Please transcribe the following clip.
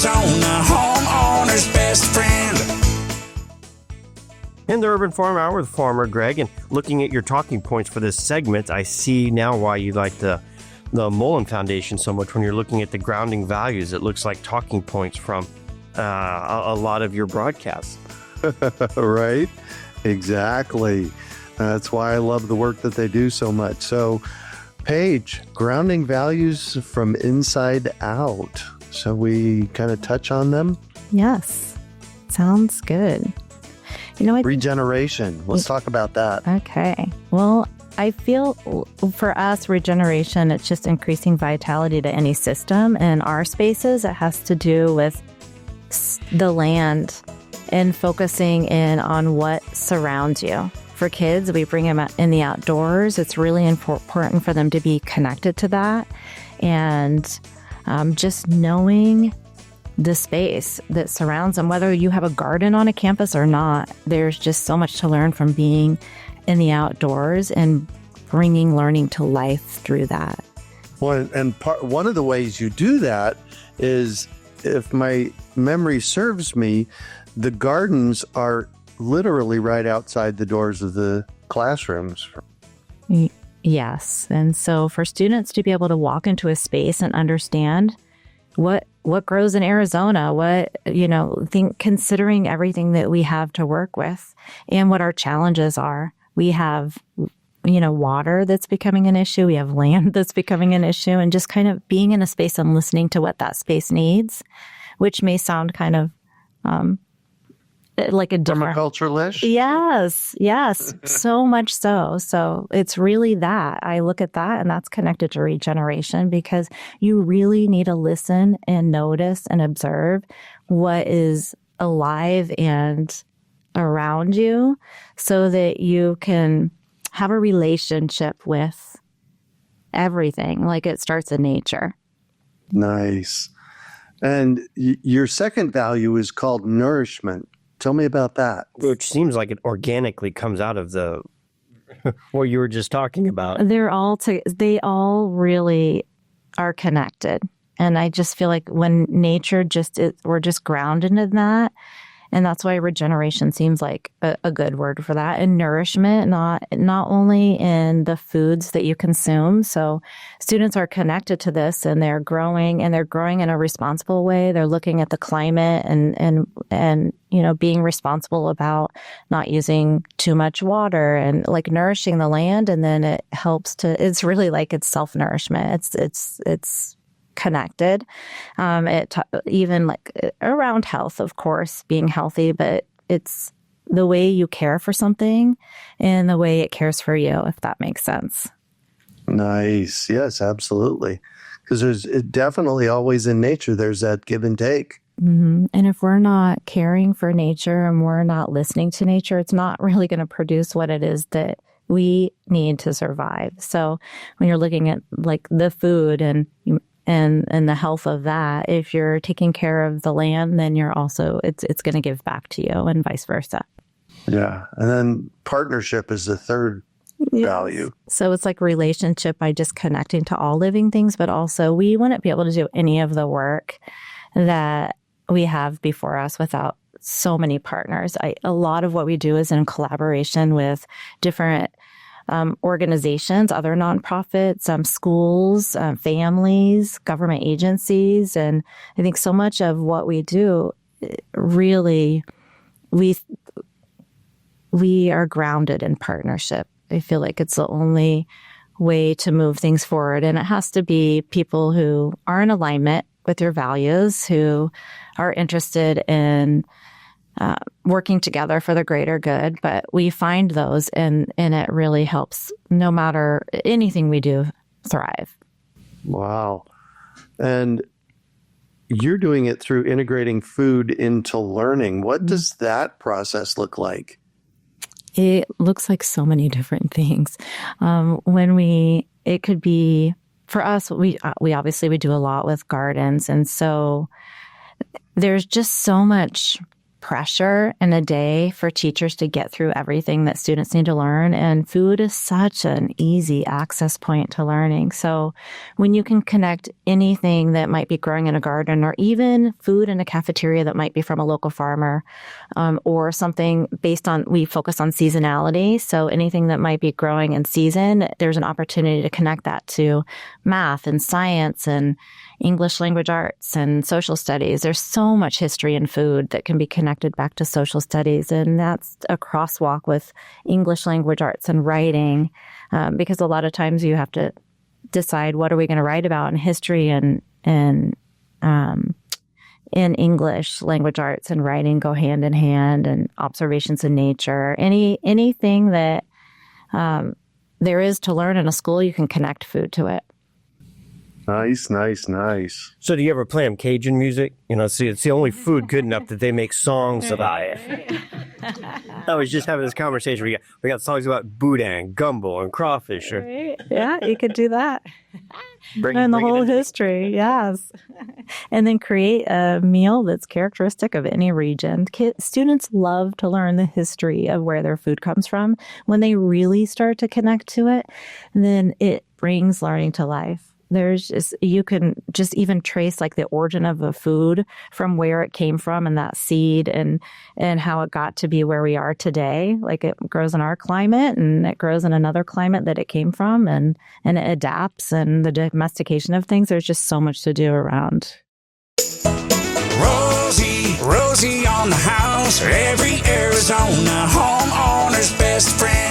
Arizona, homeowner's best friend. In the Urban Farm Hour with Farmer Greg, and looking at your talking points for this segment, I see now why you like the Mollen Foundation so much. When you're looking at the grounding values, it looks like talking points from a lot of your broadcasts. Right? Exactly. That's why I love the work that they do so much. So, Paige, grounding values from inside out. So we kind of touch on them? Yes. Sounds good. Regeneration. Let's talk about that. Okay. Well, I feel for us, regeneration, it's just increasing vitality to any system. In our spaces, it has to do with the land and focusing in on what surrounds you. For kids, we bring them in the outdoors. It's really important for them to be connected to that. And just knowing the space that surrounds them, whether you have a garden on a campus or not, there's just so much to learn from being in the outdoors and bringing learning to life through that. Well, and one of the ways you do that is, if my memory serves me, the gardens are literally right outside the doors of the classrooms. Yes. And so for students to be able to walk into a space and understand what grows in Arizona, considering everything that we have to work with and what our challenges are. We have, water that's becoming an issue. We have land that's becoming an issue, and just kind of being in a space and listening to what that space needs, which may sound kind of like a different permaculture-ish? Yes, so much so. So it's really that. I look at that, and that's connected to regeneration, because you really need to listen and notice and observe what is alive and around you so that you can have a relationship with everything. Like, it starts in nature. Nice. And your second value is called nourishment. Tell me about that. Which seems like it organically comes out of the what you were just talking about. They all really are connected. And I just feel like when nature we're just grounded in that. And that's why regeneration seems like a good word for that. And nourishment, not only in the foods that you consume. So students are connected to this, and they're growing in a responsible way. They're looking at the climate and being responsible about not using too much water and like nourishing the land. And then it helps it's really like it's self-nourishment. It's connected. Even like around health, of course, being healthy, but it's the way you care for something and the way it cares for you, if that makes sense. Nice. Yes, absolutely. Because there's definitely always in nature, there's that give and take. Mm-hmm. And if we're not caring for nature and we're not listening to nature, it's not really going to produce what it is that we need to survive. So when you're looking at like the food and the health of that, if you're taking care of the land, then you're also, it's going to give back to you, and vice versa. Yeah. And then partnership is the third value. So it's like relationship by just connecting to all living things, but also we wouldn't be able to do any of the work that we have before us without so many partners. A lot of what we do is in collaboration with different organizations, other nonprofits, schools, families, government agencies. And I think so much of what we do, really, we are grounded in partnership. I feel like it's the only way to move things forward. And it has to be people who are in alignment with your values, who are interested in working together for the greater good. But we find those, and it really helps, no matter anything we do, thrive. Wow. And you're doing it through integrating food into learning. What does that process look like? It looks like so many different things. It could be, for us, we obviously we do a lot with gardens. And so there's just so much pressure in a day for teachers to get through everything that students need to learn. And food is such an easy access point to learning. So when you can connect anything that might be growing in a garden, or even food in a cafeteria that might be from a local farmer, or something based on, we focus on seasonality. So anything that might be growing in season, there's an opportunity to connect that to math and science and English language arts and social studies. There's so much history in food that can be connected back to social studies. And that's a crosswalk with English language arts and writing, because a lot of times you have to decide what are we going to write about in history, and in English language arts and writing go hand in hand, and observations in nature. Anything that there is to learn in a school, you can connect food to it. Nice, nice, nice. So do you ever play them Cajun music? See, it's the only food good enough that they make songs about it. I was just having this conversation. We got songs about boudin, gumbo, and crawfish. Right. Yeah, you could do that. And the whole history, yes. And then create a meal that's characteristic of any region. Students love to learn the history of where their food comes from. When they really start to connect to it, then it brings learning to life. You can just even trace like the origin of a food from where it came from, and that seed, and how it got to be where we are today. Like it grows in our climate and it grows in another climate that it came from, and it adapts, and the domestication of things. There's just so much to do around. Rosie on the house, every Arizona homeowner's best friend.